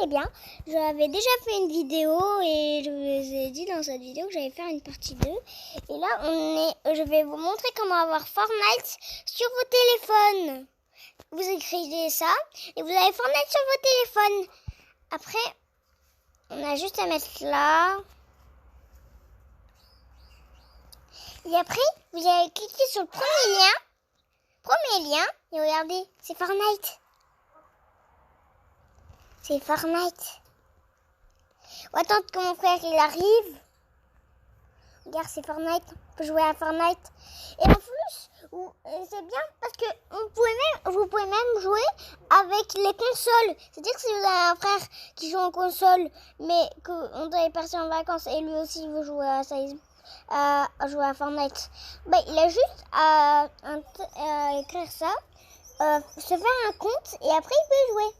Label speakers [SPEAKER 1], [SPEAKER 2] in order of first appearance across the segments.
[SPEAKER 1] eh bien, j'avais déjà fait une vidéo et je vous ai dit dans cette vidéo que j'allais faire une partie 2. Et là, je vais vous montrer comment avoir Fortnite sur vos téléphones. Vous écrivez ça et vous avez Fortnite sur vos téléphones. Après, on a juste à mettre là. Et après, vous allez cliquer sur le premier lien. Et regardez, c'est Fortnite. C'est Fortnite. On va attendre que mon frère il arrive. Regarde, c'est Fortnite. On peut jouer à Fortnite. Et en plus, c'est bien parce que vous pouvez même jouer avec les consoles. C'est-à-dire que si vous avez un frère qui joue en console, mais qu'on doit partir en vacances et lui aussi veut jouer à jouer à Fortnite, ben, il a juste à écrire ça, se faire un compte et après il peut jouer.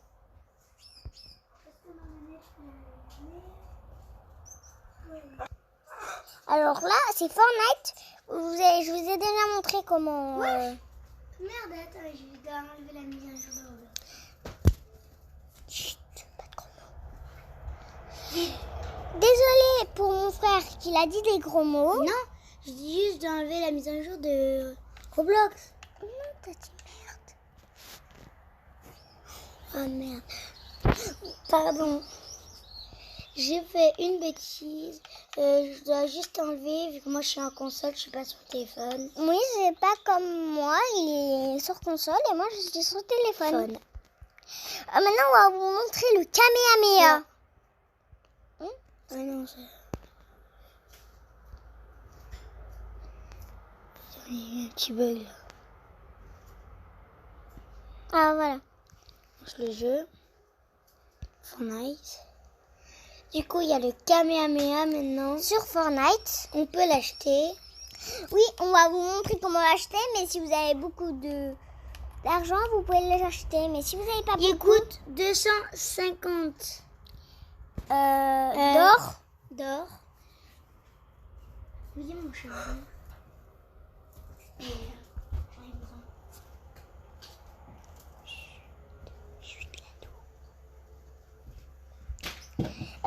[SPEAKER 1] Alors là, c'est Fortnite. Je vous ai déjà montré comment...
[SPEAKER 2] Merde, attends, je vais enlever la mise à jour de Robert.
[SPEAKER 1] Chut, pas de gros mots. Désolée pour mon frère qu'il a dit des gros mots.
[SPEAKER 2] Non, je dis juste d'enlever la mise à jour de Roblox.
[SPEAKER 1] Non, t'as dit merde. Oh merde. Pardon.
[SPEAKER 2] J'ai fait une bêtise. Je dois juste enlever, vu que moi je suis en console, je suis pas sur téléphone.
[SPEAKER 1] Oui, c'est pas comme moi, il est sur console et moi je suis sur téléphone. Maintenant, on va vous montrer le Kamehameha.
[SPEAKER 2] Ah non, ça... Il y a un petit bug là.
[SPEAKER 1] Ah, voilà.
[SPEAKER 2] Lance le jeu. Fortnite. Du coup, il y a le Kamehameha maintenant.
[SPEAKER 1] Sur Fortnite,
[SPEAKER 2] on peut l'acheter.
[SPEAKER 1] Oui, on va vous montrer comment l'acheter, mais si vous avez beaucoup d'argent, vous pouvez l'acheter. Mais si vous n'avez pas beaucoup...
[SPEAKER 2] Il coûte 250
[SPEAKER 1] d'or.
[SPEAKER 2] Oui, mon chéri.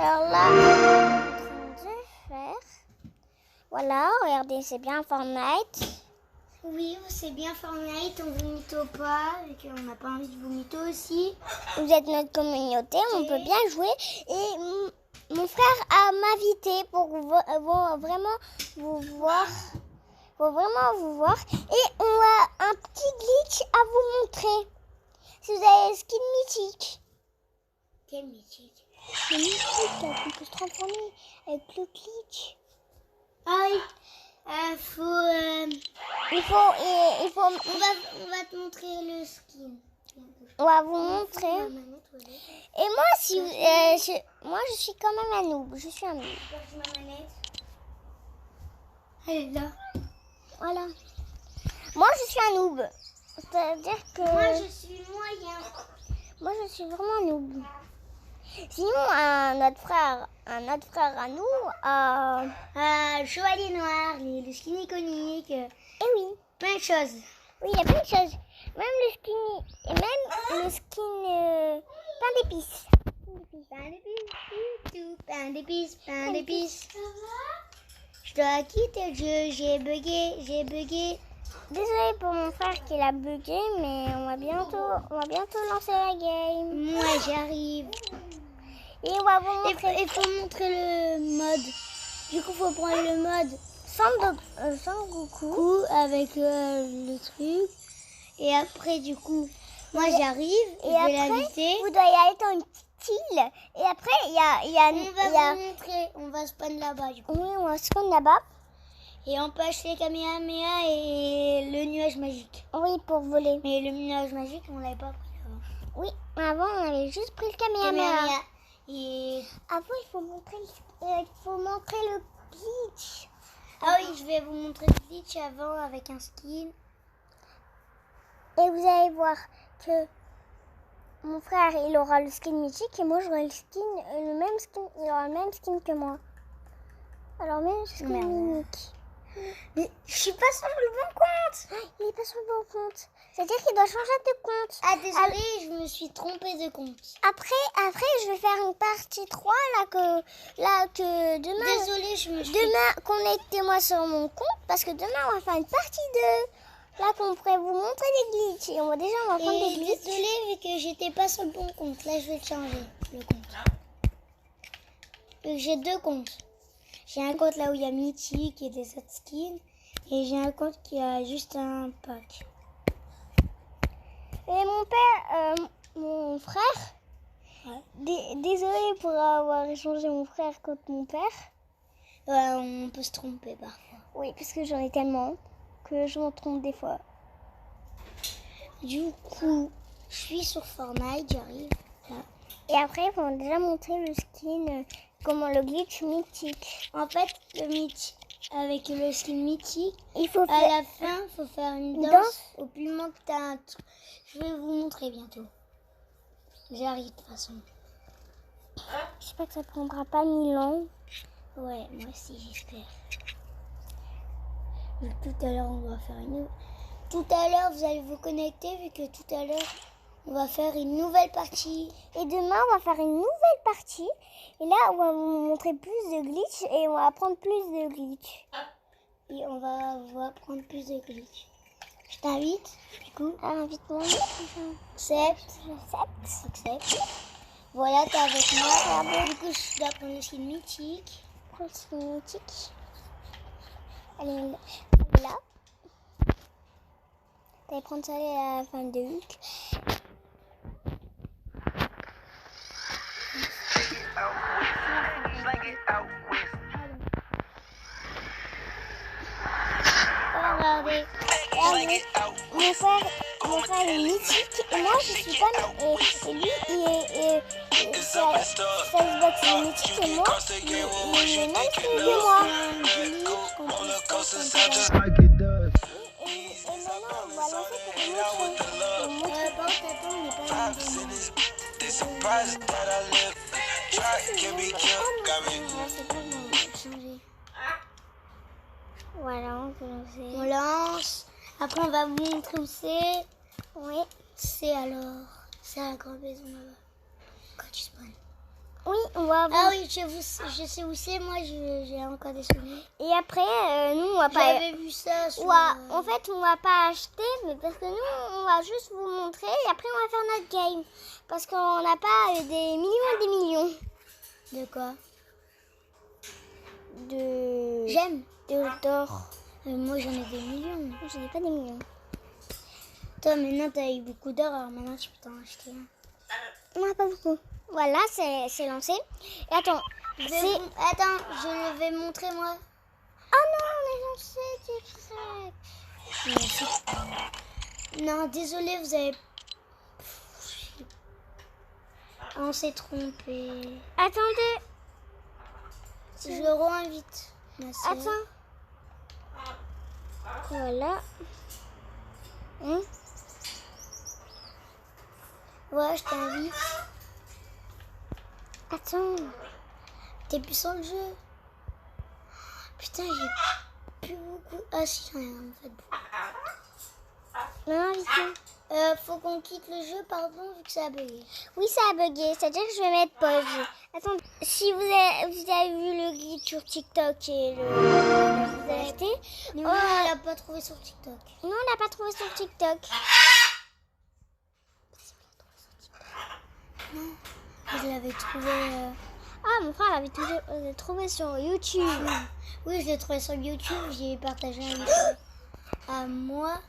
[SPEAKER 1] Alors là, on est en train de faire. Voilà, regardez, c'est bien Fortnite.
[SPEAKER 2] Oui, c'est bien Fortnite, on vous mytho pas, et qu'on n'a pas envie de vous mytho aussi.
[SPEAKER 1] Vous êtes notre communauté, on peut bien jouer. Et mon frère a m'invité pour vraiment vous voir. Pour vraiment vous voir. Et on a un petit glitch à vous montrer. Si vous avez skin mythique.
[SPEAKER 2] Quel mythique?
[SPEAKER 1] Le mythique, qu'on peut se transformer avec le glitch.
[SPEAKER 2] Ah oui,
[SPEAKER 1] on
[SPEAKER 2] va te montrer le skin.
[SPEAKER 1] On va vous montrer. Et moi, moi, je suis quand même un noob. Je suis un noob.
[SPEAKER 2] Elle est là.
[SPEAKER 1] Voilà. Moi, je suis un noob. C'est-à-dire que...
[SPEAKER 2] Moi, je suis moyen.
[SPEAKER 1] Moi, je suis vraiment noob. Sinon, un autre frère à nous,
[SPEAKER 2] Chevalier Noir, le skin iconique.
[SPEAKER 1] Eh oui.
[SPEAKER 2] Plein de choses.
[SPEAKER 1] Oui, il y a plein de choses. Même le skin... Et même le skin... pain d'épices.
[SPEAKER 2] Pain d'épices. Je dois quitter le jeu, j'ai bugué.
[SPEAKER 1] Désolée pour mon frère qui l'a bugué, mais on va bientôt lancer la game.
[SPEAKER 2] Moi, j'arrive.
[SPEAKER 1] Et on va vous montrer.
[SPEAKER 2] Il faut montrer le mode. Du coup, il faut prendre le mode
[SPEAKER 1] sans Goku.
[SPEAKER 2] avec le truc. Et après, du coup, moi j'arrive.
[SPEAKER 1] Et après, vous devez y aller dans une petite île. Et après, il y a
[SPEAKER 2] on va vous montrer. On va spawn là-bas, du coup.
[SPEAKER 1] Oui, on va spawn là-bas.
[SPEAKER 2] Et on peut acheter Kamehameha et le nuage magique.
[SPEAKER 1] Oui, pour voler.
[SPEAKER 2] Mais le nuage magique, on l'avait pas pris avant.
[SPEAKER 1] Oui, avant, on avait juste pris le Kamehameha.
[SPEAKER 2] Et
[SPEAKER 1] avant, il faut montrer le glitch.
[SPEAKER 2] Ah oui, je vais vous montrer le glitch avant avec un skin.
[SPEAKER 1] Et vous allez voir que mon frère, il aura le skin mythique et moi, j'aurai il aura le même skin que moi. Alors, même skin unique.
[SPEAKER 2] Mais je suis pas sur le bon compte.
[SPEAKER 1] Il est pas sur le bon compte. C'est-à-dire qu'il doit changer de compte.
[SPEAKER 2] Ah, désolée, je me suis trompée de compte.
[SPEAKER 1] Après, je vais faire une partie 3 que demain.
[SPEAKER 2] Désolée, je me suis...
[SPEAKER 1] Demain, connectez-moi sur mon compte parce que demain, on va faire une partie 2. Là, qu'on pourrait vous montrer des glitches. Et on va prendre des
[SPEAKER 2] Et
[SPEAKER 1] glitches.
[SPEAKER 2] désolée, vu que j'étais pas sur le bon compte. Là, je vais changer le compte. J'ai 2 comptes. J'ai un compte là où il y a Mythique et des autres skins. Et j'ai un compte qui a juste un pack.
[SPEAKER 1] Et mon père, mon frère,
[SPEAKER 2] Ouais.
[SPEAKER 1] désolé pour avoir échangé mon frère contre mon père.
[SPEAKER 2] Ouais, on peut se tromper parfois.
[SPEAKER 1] Oui, parce que j'en ai tellement que je m'en trompe des fois.
[SPEAKER 2] Du coup, je suis sur Fortnite, j'arrive là.
[SPEAKER 1] Et après, il faut déjà montrer le skin, comment le glitch mythique.
[SPEAKER 2] En fait, avec le skin mythique,
[SPEAKER 1] Il faut
[SPEAKER 2] à
[SPEAKER 1] faire...
[SPEAKER 2] la fin, il faut faire une danse.
[SPEAKER 1] danse.
[SPEAKER 2] Au plus loin que tu as un truc. Je vais vous montrer bientôt. J'arrive de toute façon.
[SPEAKER 1] J'espère que ça prendra pas 1000 ans.
[SPEAKER 2] Ouais, moi aussi j'espère. Tout à l'heure, on va faire une... Tout à l'heure, vous allez vous connecter vu que tout à l'heure, on va faire une nouvelle partie.
[SPEAKER 1] Et demain, on va faire une nouvelle partie. Et là, on va vous montrer plus de glitch et on va apprendre plus de glitch.
[SPEAKER 2] Et on va apprendre plus de glitch. Je t'invite, du coup.
[SPEAKER 1] Ah, invite-moi.
[SPEAKER 2] Accepte. Accepte. Voilà, t'es avec moi. Du coup, je dois prendre le skin mythique.
[SPEAKER 1] Prends le skin mythique. Elle est là. T'allais prendre ça à la fin de week.
[SPEAKER 2] Regardez.
[SPEAKER 1] Mon frère est mythique et moi je suis pas. Et lui, sa Xbox est mythique et moi, il est même plus que moi. Et maintenant, on va lancer pour vous montrer.
[SPEAKER 2] Attends, on n'est pas changer.
[SPEAKER 1] Voilà, on peut lancer.
[SPEAKER 2] On lance. Après, on va vous montrer où c'est.
[SPEAKER 1] Oui.
[SPEAKER 2] C'est alors. C'est à la grande maison là-bas. Quand tu spawns.
[SPEAKER 1] Oui, on va
[SPEAKER 2] Ah oui, je sais où c'est. Moi, j'ai encore des souvenirs.
[SPEAKER 1] Et après, nous, on va pas.
[SPEAKER 2] J'avais vu ça sur...
[SPEAKER 1] En fait, on va pas acheter, mais parce que nous, on va juste vous montrer et après, on va faire notre game. Parce qu'on n'a pas des millions et des millions.
[SPEAKER 2] De quoi?
[SPEAKER 1] J'aime. D'or.
[SPEAKER 2] Moi, j'en ai des millions.
[SPEAKER 1] Je n'ai pas des millions.
[SPEAKER 2] Toi, maintenant, t'as eu beaucoup d'or, alors maintenant, tu peux t'en acheter un.
[SPEAKER 1] Non, pas beaucoup. Voilà, c'est lancé. Et attends,
[SPEAKER 2] Attends, je vais montrer, moi.
[SPEAKER 1] Oh non, on est lancé direct.
[SPEAKER 2] Non, désolé, vous avez... On s'est trompé.
[SPEAKER 1] Attendez.
[SPEAKER 2] Je le re-invite.
[SPEAKER 1] Attends. Voilà.
[SPEAKER 2] Ouais, je t'invite.
[SPEAKER 1] Attends.
[SPEAKER 2] T'es plus sur le jeu. Putain, j'ai plus beaucoup. Ah si, j'en ai en fait beaucoup.
[SPEAKER 1] Non, invite-moi.
[SPEAKER 2] Faut qu'on quitte le jeu, pardon, vu que ça a bugué.
[SPEAKER 1] Oui, ça a bugué. C'est-à-dire que je vais mettre pause. Attends, si vous avez vu le guide sur TikTok et vous avez acheté.
[SPEAKER 2] Non, on l'a pas trouvé sur TikTok.
[SPEAKER 1] Non, on l'a pas trouvé sur TikTok.
[SPEAKER 2] Non, je l'avais trouvé...
[SPEAKER 1] Ah, mon frère l'avait trouvé sur YouTube.
[SPEAKER 2] Oui, je l'ai trouvé sur YouTube. J'ai partagé un vidéo à moi.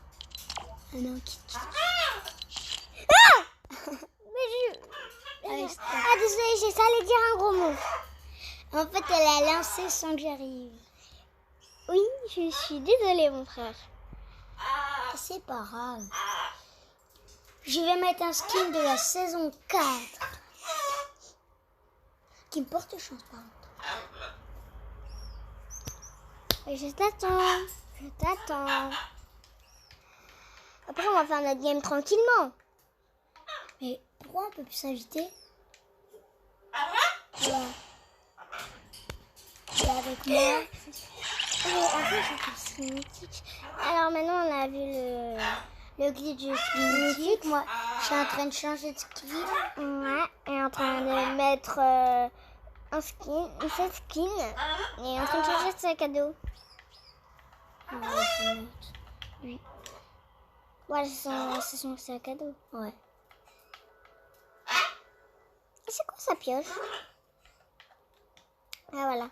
[SPEAKER 2] Ah non,
[SPEAKER 1] Mais désolé, j'ai ça allait dire un gros mot.
[SPEAKER 2] En fait, elle a lancé sans que j'arrive.
[SPEAKER 1] Oui, je suis désolée, mon frère.
[SPEAKER 2] C'est pas grave. Je vais mettre un skin de la saison 4. Qui me porte chance, par contre.
[SPEAKER 1] Et je t'attends. Après, on va faire notre game tranquillement.
[SPEAKER 2] Mais pourquoi on peut plus s'inviter? Avec moi.
[SPEAKER 1] Avant, j'étais Stream Mythique. Alors maintenant, on a vu
[SPEAKER 2] Le glitch de Stream Mythique. Moi, je suis en train de changer de skin.
[SPEAKER 1] Ouais, et en train de mettre un skin, cette skin. Et en train de changer de sac à dos.
[SPEAKER 2] Oui.
[SPEAKER 1] Voilà, c'est son sac à dos.
[SPEAKER 2] Ouais.
[SPEAKER 1] Et c'est quoi sa pioche? Ah voilà.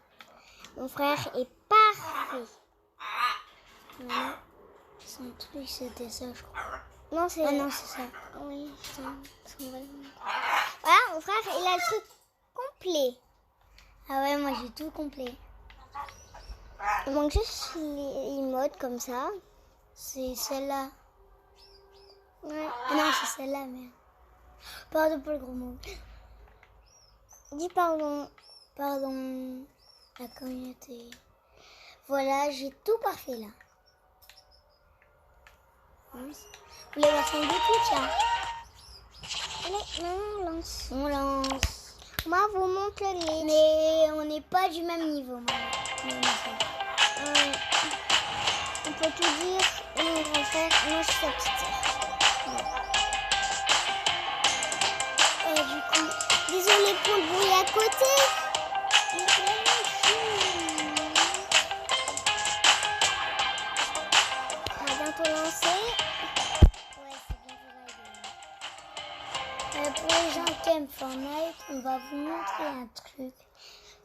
[SPEAKER 1] Mon frère est parfait.
[SPEAKER 2] Son truc, c'était ça, je crois.
[SPEAKER 1] Non, c'est...
[SPEAKER 2] Ah non, c'est ça.
[SPEAKER 1] Oui, c'est vrai. Voilà, mon frère, il a le truc complet.
[SPEAKER 2] Ah ouais, moi j'ai tout complet.
[SPEAKER 1] Il manque juste les modes comme ça.
[SPEAKER 2] C'est celle-là.
[SPEAKER 1] Ouais.
[SPEAKER 2] Ah non, c'est celle-là, merde. Pardon pour le gros mot.
[SPEAKER 1] Dis pardon.
[SPEAKER 2] Pardon, la communauté. Voilà, j'ai tout parfait là. Vous voulez voir son YouTube, tiens.
[SPEAKER 1] Allez, maintenant, on lance.
[SPEAKER 2] On lance.
[SPEAKER 1] Moi, vous montre le glitch.
[SPEAKER 2] Mais on n'est pas du même niveau, maman.
[SPEAKER 1] On peut tout dire. Et mon grand frère, moi, je suis sa petite sœur.
[SPEAKER 2] Du coup,
[SPEAKER 1] Désolée pour le bruit à côté. On va bientôt lancer.
[SPEAKER 2] ouais, c'est bien vrai. Pour les gens qui aiment Fortnite, on va vous montrer un truc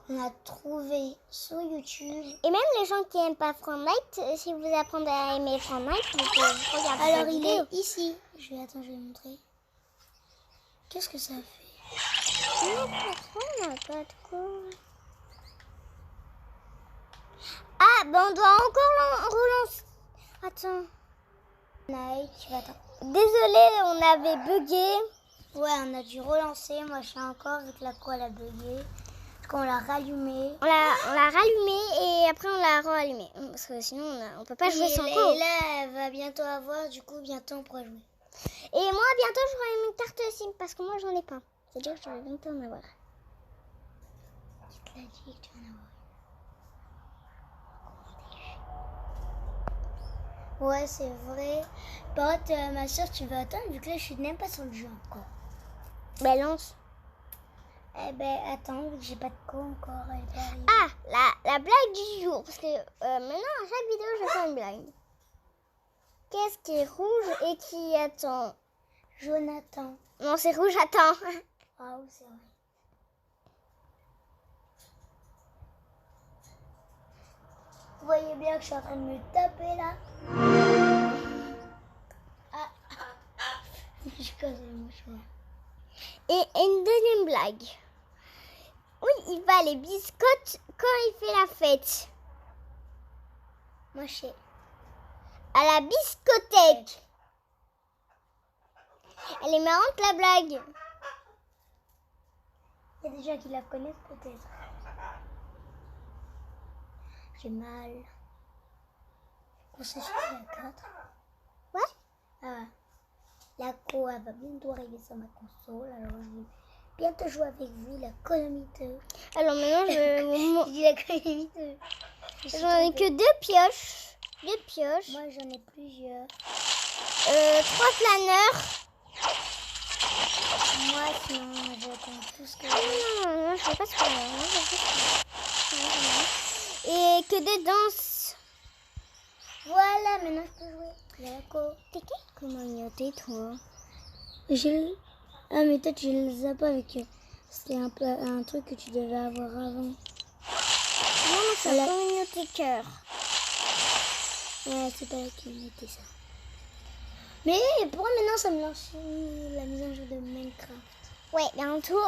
[SPEAKER 2] qu'on a trouvé sur YouTube.
[SPEAKER 1] Et même les gens qui n'aiment pas Fortnite, si vous apprenez à aimer Fortnite, vous pouvez regarder
[SPEAKER 2] Alors,
[SPEAKER 1] cette
[SPEAKER 2] il
[SPEAKER 1] vidéo.
[SPEAKER 2] est ici. Je vais montrer. Qu'est-ce que ça fait?
[SPEAKER 1] Non, on n'a pas de quoi. Ah, ben on doit encore relancer. Attends.
[SPEAKER 2] Fortnite, tu vas attendre.
[SPEAKER 1] Désolé, on avait bugué.
[SPEAKER 2] Ouais, on a dû relancer. Moi, je sais encore avec la quoi elle a bugué. Parce qu'on l'a rallumé.
[SPEAKER 1] On l'a rallumé et après on l'a rallumé. Parce que sinon on peut pas jouer sans
[SPEAKER 2] Et
[SPEAKER 1] co.
[SPEAKER 2] là, elle va bientôt avoir. Du coup, bientôt, on pourra jouer.
[SPEAKER 1] Et moi, bientôt, j'aurai une carte SIM parce que moi, j'en ai pas. C'est-à-dire que je vais bientôt en avoir.
[SPEAKER 2] Qui te l'a dit que tu vas en avoir? Ouais, c'est vrai. Par contre, ma soeur, tu vas attendre vu que là, je suis même pas sur le jeu encore.
[SPEAKER 1] Ben, lance.
[SPEAKER 2] Eh ben, attends, vu que j'ai pas de co encore. Elle est pas arrivée.
[SPEAKER 1] Ah, la blague du jour. Parce que maintenant, à chaque vidéo, je fais une blague. Qu'est-ce qui est rouge et qui attend?
[SPEAKER 2] Jonathan.
[SPEAKER 1] Non, c'est rouge, attends.
[SPEAKER 2] Ah oui, c'est vrai. Vous voyez bien que je suis en train de me taper là. Ah. Je casse le mouchoir.
[SPEAKER 1] Et une deuxième blague. Oui, il va les biscottes quand il fait la fête.
[SPEAKER 2] Moi, je sais.
[SPEAKER 1] À la biscothèque. Elle est marrante, la blague.
[SPEAKER 2] Il y a des gens qui la connaissent peut-être. J'ai mal. On s'est suivi à 4.
[SPEAKER 1] Ouais.
[SPEAKER 2] Ah, la co, elle va bientôt arriver sur ma console. Alors, je vais bientôt jouer avec vous, la Konamite.
[SPEAKER 1] Alors maintenant,
[SPEAKER 2] Je dis la Konamite.
[SPEAKER 1] j'en ai que 2 pioches. 2 pioches.
[SPEAKER 2] Moi, j'en ai plusieurs.
[SPEAKER 1] 3 planeurs.
[SPEAKER 2] Moi, sinon, je compte tout ce que
[SPEAKER 1] Non, je sais pas ce que et que 2 danses.
[SPEAKER 2] Voilà, maintenant je peux jouer. Il y a la co.
[SPEAKER 1] T'es quelle communauté, toi?
[SPEAKER 2] Ah, mais toi, tu les as pas avec eux. C'était un truc que tu devais avoir avant.
[SPEAKER 1] Non, c'est la communauté cœur.
[SPEAKER 2] Ouais, c'est pas la communauté, ça. Mais pourquoi maintenant ça me lance la mise en jeu de Minecraft?
[SPEAKER 1] Ouais, bientôt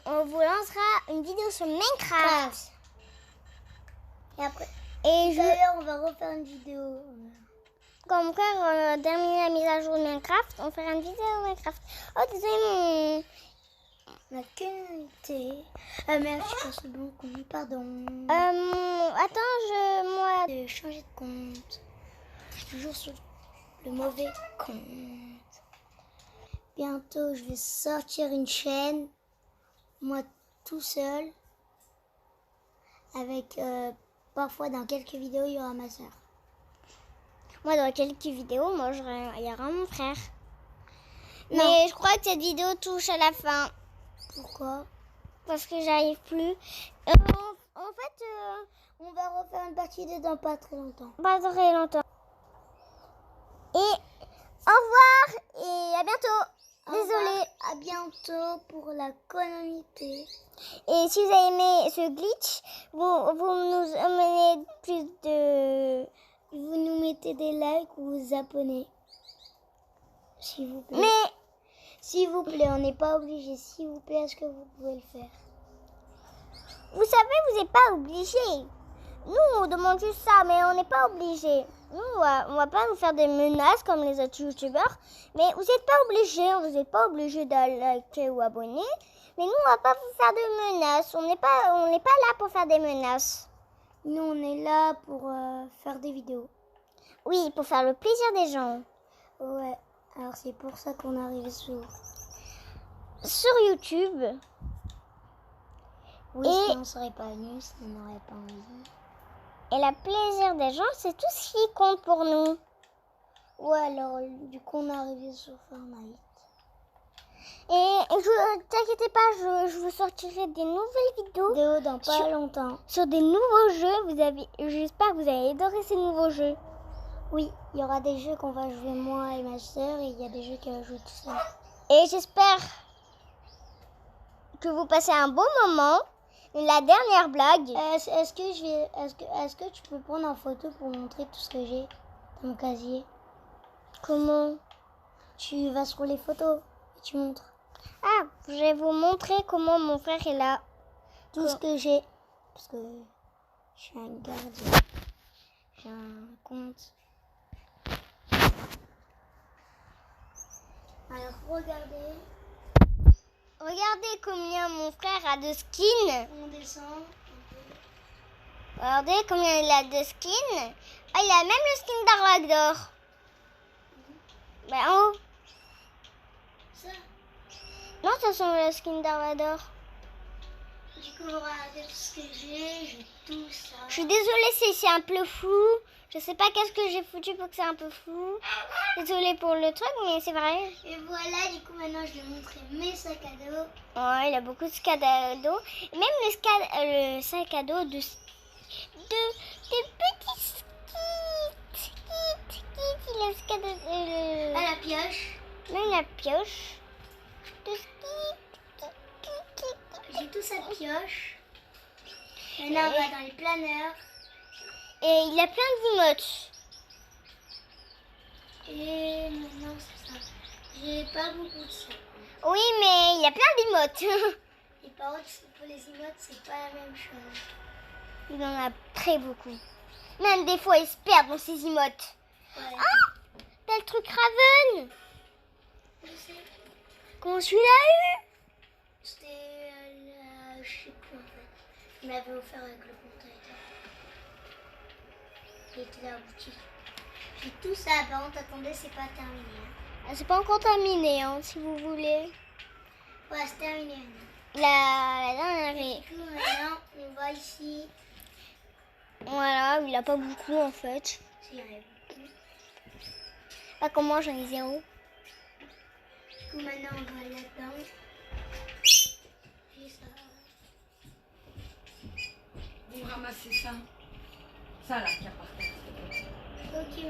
[SPEAKER 1] on vous lancera une vidéo sur Minecraft.
[SPEAKER 2] Et après,
[SPEAKER 1] Et
[SPEAKER 2] d'ailleurs, on va refaire une vidéo.
[SPEAKER 1] quand mon frère termine la mise à jour de Minecraft, on fera une vidéo de Minecraft. Oh, désolé,
[SPEAKER 2] La communauté. Ah merde, je passe le bon compte, pardon.
[SPEAKER 1] attends, moi...
[SPEAKER 2] De changer de compte. Je suis toujours sur le mauvais compte. Bientôt, je vais sortir une chaîne, moi tout seul, avec parfois dans quelques vidéos, il y aura ma soeur.
[SPEAKER 1] Moi, dans quelques vidéos, il y aura mon frère.
[SPEAKER 2] Non.
[SPEAKER 1] Mais je crois que cette vidéo touche à la fin.
[SPEAKER 2] Pourquoi?
[SPEAKER 1] Parce que j'arrive plus. En fait,
[SPEAKER 2] On va refaire une partie dans pas très longtemps.
[SPEAKER 1] pas très longtemps. Et au revoir et à bientôt. Désolée.
[SPEAKER 2] À bientôt pour la calamité.
[SPEAKER 1] Et si vous avez aimé ce glitch, vous nous emmenez plus de...
[SPEAKER 2] Vous nous mettez des likes ou vous abonnez. S'il vous plaît.
[SPEAKER 1] Mais
[SPEAKER 2] S'il vous plaît, on n'est pas obligé. S'il vous plaît, est-ce que vous pouvez le faire?
[SPEAKER 1] vous savez, vous n'êtes pas obligés. Nous, on demande juste ça, mais on n'est pas obligés. Nous, on va pas nous faire des menaces comme les autres youtubeurs. Mais vous n'êtes pas obligés. Vous n'êtes pas obligés de liker ou abonner. Mais nous, on va pas vous faire de menaces. On n'est pas là pour faire des menaces.
[SPEAKER 2] Nous, on est là pour faire des vidéos.
[SPEAKER 1] Oui, pour faire le plaisir des gens.
[SPEAKER 2] Ouais, alors c'est pour ça qu'on arrive sur
[SPEAKER 1] YouTube.
[SPEAKER 2] Oui,
[SPEAKER 1] Et-
[SPEAKER 2] si on serait pas venus, si on n'aurait pas envie.
[SPEAKER 1] Et le plaisir des gens, c'est tout ce qui compte pour nous.
[SPEAKER 2] Ouais, alors du coup, on est arrivé sur Fortnite.
[SPEAKER 1] Et t'inquiétez pas, je vous sortirai des nouvelles vidéos
[SPEAKER 2] Dans pas longtemps.
[SPEAKER 1] sur des nouveaux jeux. J'espère que vous avez adoré ces nouveaux jeux.
[SPEAKER 2] Oui, il y aura des jeux qu'on va jouer moi et ma soeur et il y a des jeux qu'elle va jouer tout seul.
[SPEAKER 1] Et j'espère que vous passez un bon moment. La dernière blague.
[SPEAKER 2] Est-ce que tu peux prendre en photo pour montrer tout ce que j'ai dans mon casier?
[SPEAKER 1] Comment?
[SPEAKER 2] Tu vas sur les photos et tu montres
[SPEAKER 1] Ah, je vais vous montrer comment mon frère est là.
[SPEAKER 2] tout ce que j'ai. Parce que je suis un gardien. J'ai un compte. Alors regardez,
[SPEAKER 1] Regardez combien mon frère a de skins.
[SPEAKER 2] on descend un
[SPEAKER 1] Regardez combien il a de skins. Ah, il a même le skin d'Arlagdor. Ben en haut.
[SPEAKER 2] peu. Ça,
[SPEAKER 1] Non, ça sont le skin d'Arlagdor.
[SPEAKER 2] du coup, regardez tout ce que j'ai tout ça.
[SPEAKER 1] Je suis désolée si c'est un peu flou. Je sais pas qu'est-ce que j'ai foutu pour que c'est un peu flou. Désolée pour le truc, mais c'est vrai.
[SPEAKER 2] Et voilà, du coup, maintenant je vais montrer mes sacs à dos.
[SPEAKER 1] Ouais, il a beaucoup de sacs à dos. Et même le sac à dos de petits skits. Il a le sac à dos.
[SPEAKER 2] À la pioche.
[SPEAKER 1] Même la pioche. De skits.
[SPEAKER 2] J'ai tout sa pioche. Maintenant, on va dans les planeurs.
[SPEAKER 1] Et il a plein d'emotes.
[SPEAKER 2] Et maintenant, c'est ça. J'ai pas beaucoup de ça.
[SPEAKER 1] Oui, mais il a plein d'emotes.
[SPEAKER 2] Et par contre, pour les emotes, c'est pas la même chose.
[SPEAKER 1] Il en a très beaucoup. Même des fois, il se perd dans ses emotes.
[SPEAKER 2] Ouais.
[SPEAKER 1] Ah, t'as le truc Raven.
[SPEAKER 2] Je sais.
[SPEAKER 1] Comment celui-là a eu?
[SPEAKER 2] C'était je sais plus en fait. Il m'avait offert avec le compte. Il était là en boutique. J'ai tout ça. Par contre, attendez, c'est pas terminé. Hein.
[SPEAKER 1] Ah, c'est pas encore terminé, hein, si vous voulez.
[SPEAKER 2] Ouais, c'est terminé maintenant.
[SPEAKER 1] La dernière
[SPEAKER 2] Et
[SPEAKER 1] est...
[SPEAKER 2] du coup, maintenant, on va ici.
[SPEAKER 1] Voilà, il a pas beaucoup en fait.
[SPEAKER 2] Si, il y en a beaucoup.
[SPEAKER 1] Pas comme moi, j'en ai 0.
[SPEAKER 2] Du coup, maintenant, on va là-dedans. Et ça.
[SPEAKER 3] Vous ramassez ça. Ça là qui a par terre.
[SPEAKER 2] Ok.